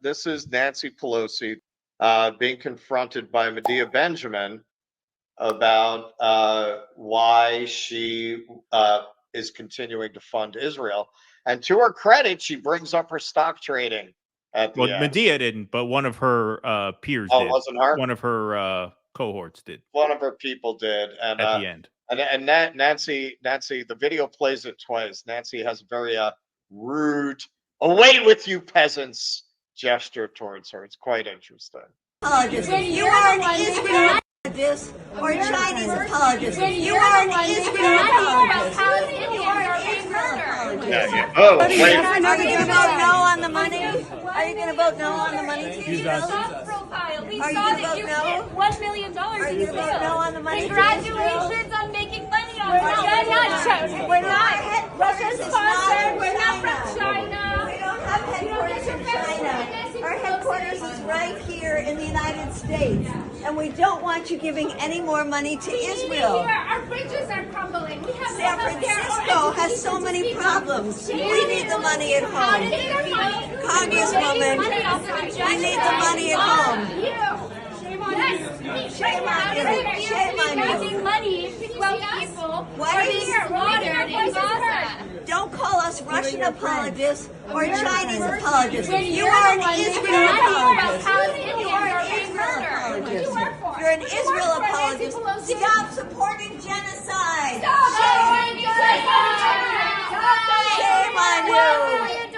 This is Nancy Pelosi being confronted by Medea Benjamin about why she is continuing to fund Israel. And to her credit, she brings up her stock trading at the end. Medea didn't, but one of her peers Oh, did. wasn't her? One of her cohorts did. One of her people did. And at the end. And Nancy, the video plays it twice. Nancy has a very rude, away with you peasants gesture towards her. It's quite interesting. Apologist. You are an Israel apologist or a Chinese apologist. You are an Israel apologist. You are an Israel apologist. Yeah. Oh, wait. Are you going to vote no on the money? Are you going to vote no on the money to Israel? We Are you saw going to that vote you no? put $1 million Are you going to vote no on the money to Congratulations on making money on it. We're not headquarters in China. We're not from China. We don't have headquarters in China. Our headquarters is right here in the United States. And we don't want you giving any more money to Israel. Our bridges are crumbling. We have San Francisco has so many problems. We need the money at home. Congresswoman, we need the money at home. Shame on you. Shame on you. Shame on you. Raising money to 12 people. Why are you slaughtered in Gaza? Don't call us Russian apologists or Chinese apologists. You are an Israel apologist. You are an Israel apologist. You're an Israel apologist. Stop supporting genocide. Shame on you. $1 million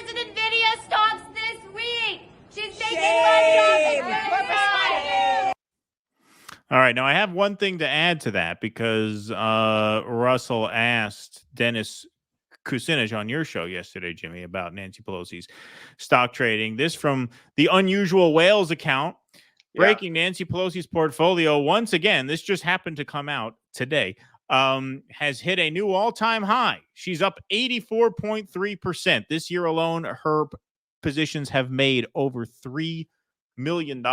in Nvidia stocks this week. She's making money off the All right, now I have one thing to add to that because Russell asked Dennis Kucinich on your show yesterday, Jimmy, about Nancy Pelosi's stock trading. This from the Unusual Whales account. Breaking Nancy Pelosi's portfolio once again. This just happened to come out today. Has hit a new all-time high. She's up 84.3%. This year alone, her positions have made over $3 million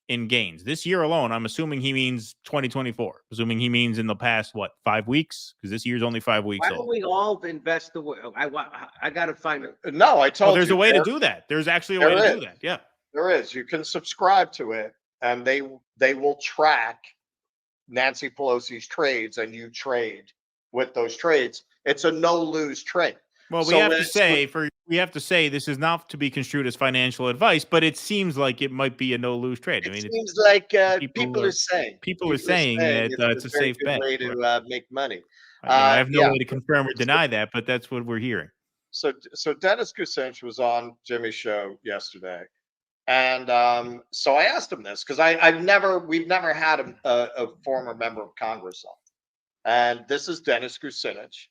in gains. This year alone, I'm assuming he means 2024. Assuming he means in the past, 5 weeks? Because this year's only 5 weeks old. Why don't we all invest the way? I got to find it. No, I told you. There's a way to do that. There's actually a way to do that. Yeah. There is. You can subscribe to it, and they will track Nancy Pelosi's trades, and you trade with those trades. It's a no-lose trade. Well, we have to say this is not to be construed as financial advice, but it seems like it might be a no-lose trade. It seems like people are saying that it's a safe bet. Way to make money. I have no way to confirm or deny that, but that's what we're hearing. So Dennis Kucinich was on Jimmy's show yesterday. And so I asked him this because we've never had a former member of Congress on. And this is Dennis Kucinich.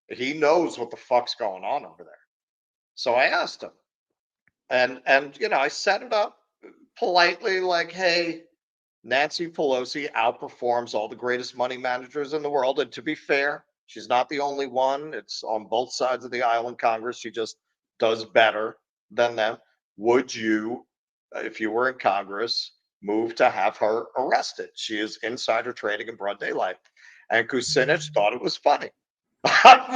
He knows what the fuck's going on over there. So I asked him. And I set it up politely like, hey, Nancy Pelosi outperforms all the greatest money managers in the world. And to be fair, she's not the only one. It's on both sides of the aisle in Congress. She just does better than them. Would you, if you were in Congress, move to have her arrested? She is insider trading in broad daylight. And Kucinich thought it was funny. I'm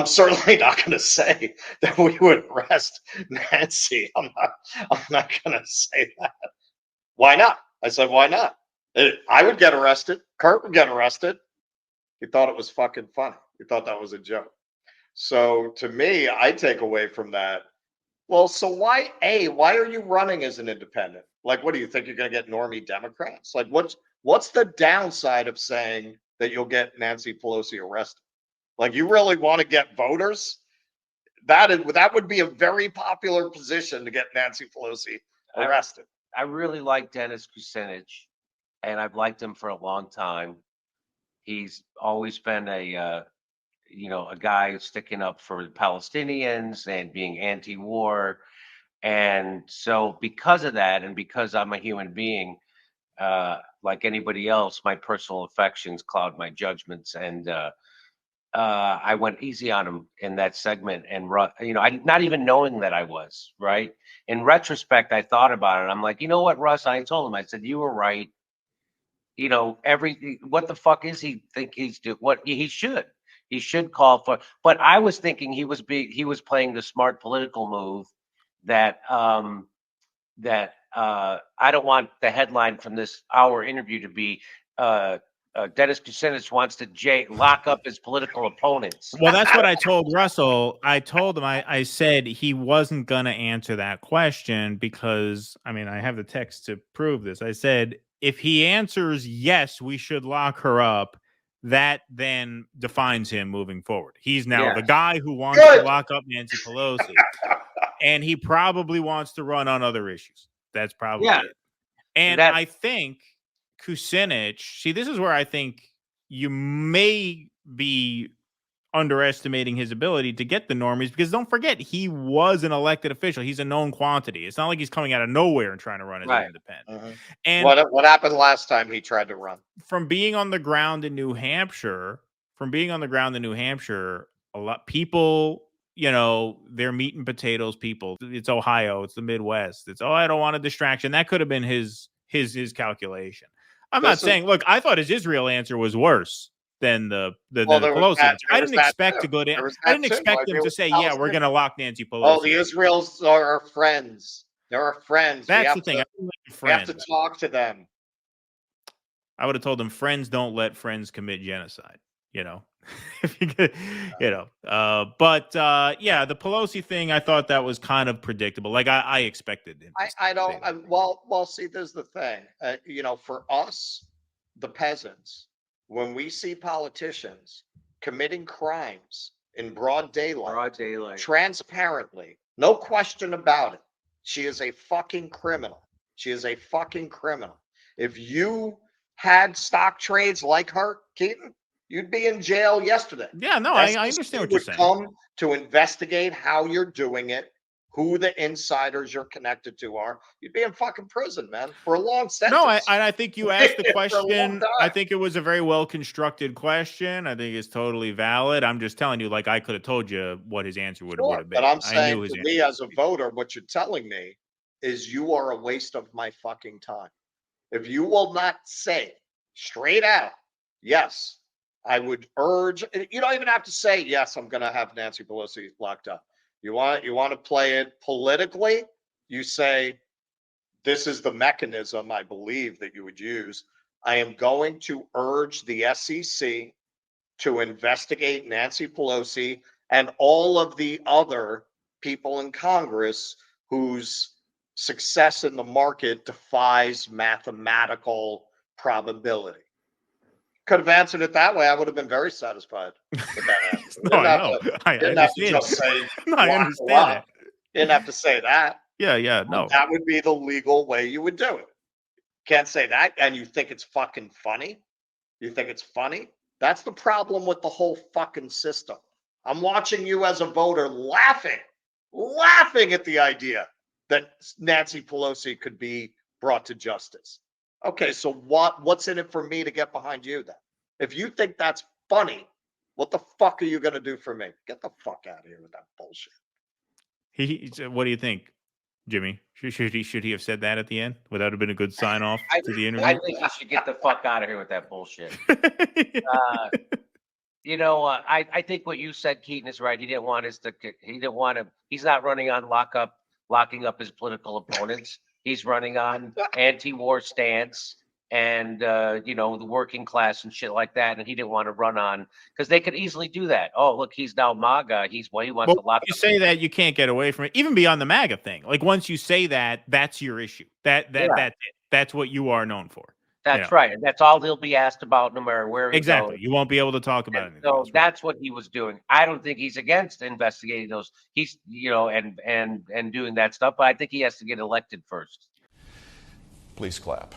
certainly not going to say that we would arrest Nancy. I'm not going to say that. Why not? I said, why not? I would get arrested. Kurt would get arrested. He thought it was fucking funny. He thought that was a joke. So to me, I take away from that. Well, so why are you running as an independent? Like, what do you think you're going to get normie Democrats? Like, what's the downside of saying that you'll get Nancy Pelosi arrested? Like, you really want to get voters? That would be a very popular position to get Nancy Pelosi arrested. I really like Dennis Kucinich, and I've liked him for a long time. He's always been a guy sticking up for the Palestinians and being anti-war. And so because of that, and because I'm a human being, like anybody else, my personal affections cloud my judgments. And I went easy on him in that segment. And, I not even knowing that I was, right? In retrospect, I thought about it. I'm like, you know what, Russ? I told him, I said, you were right. What the fuck is he think he's doing? What he should. He should call for. But I was thinking he was playing the smart political move that I don't want the headline from this hour interview to be Dennis Kucinich wants to lock up his political opponents. Well, that's what I told Russell. I told him, I said he wasn't going to answer that question because, I mean, I have the text to prove this. I said, if he answers yes, we should lock her up, that then defines him moving forward. He's now the guy who wants to lock up Nancy Pelosi, and he probably wants to run on other issues. That's probably it. And I think Kucinich, see, this is where I think you may be underestimating his ability to get the normies, because don't forget, he was an elected official. He's a known quantity. It's not like he's coming out of nowhere and trying to run as an independent. And what happened last time he tried to run? From being on the ground in New Hampshire, a lot people, you know, they're meat and potatoes people. It's Ohio, it's the Midwest. It's, I don't want a distraction. That could have been his calculation. I'm not saying, look, I thought his Israel answer was worse than the Pelosi answer. I didn't expect to go down. I didn't expect him to say, yeah, we're going to lock Nancy Pelosi. Oh, the Israels are our friends. They're our friends. That's the thing. We have to talk to them. I would have told them friends don't let friends commit genocide, you know. If you could, you know. Yeah, the Pelosi thing, I thought that was kind of predictable. Like I expected him. Well, see, there's the thing. You know, for us, the peasants, when we see politicians committing crimes in broad daylight, transparently, no question about it, she is a fucking criminal. She is a fucking criminal. If you had stock trades like her, Keaton, you'd be in jail yesterday. Yeah, no, I understand what you're saying. Come to investigate how you're doing it, who the insiders you're connected to are. You'd be in fucking prison, man, for a long sentence. No, I think you asked the question. I think it was a very well constructed question. I think it's totally valid. I'm just telling you, like, I could have told you what his answer would have been. But I'm saying to me as a voter, what you're telling me is you are a waste of my fucking time. If you will not say straight out, yes, I would urge, you don't even have to say, yes, I'm going to have Nancy Pelosi locked up. You want to play it politically, you say, this is the mechanism I believe that you would use. I am going to urge the SEC to investigate Nancy Pelosi and all of the other people in Congress whose success in the market defies mathematical probability. Could have answered it that way. I would have been very satisfied with that answer. No, I know. I understand. I understand it. Didn't have to say that. Yeah, no. That would be the legal way you would do it. Can't say that, and you think it's fucking funny? You think it's funny? That's the problem with the whole fucking system. I'm watching you as a voter laughing at the idea that Nancy Pelosi could be brought to justice. Okay, so what's in it for me to get behind you then? If you think that's funny, what the fuck are you going to do for me? Get the fuck out of here with that bullshit. What do you think, Jimmy? Should he have said that at the end? Would that have been a good sign off to the interview? I think he should get the fuck out of here with that bullshit. You know, I think what you said, Keaton, is right. He didn't want he's not running on locking up his political opponents. He's running on anti-war stance and, you know, the working class and shit like that. And he didn't want to run on because they could easily do that. Oh, look, he's now MAGA. He wants to lock up. You say that, you can't get away from it, even beyond the MAGA thing. Like once you say that, that's your issue. That's it. That's what you are known for. That's right. And that's all he'll be asked about no matter where he goes. You won't be able to talk about anything. So that's what he was doing. I don't think he's against investigating those. He's, you know, and doing that stuff, but I think he has to get elected first. Please clap.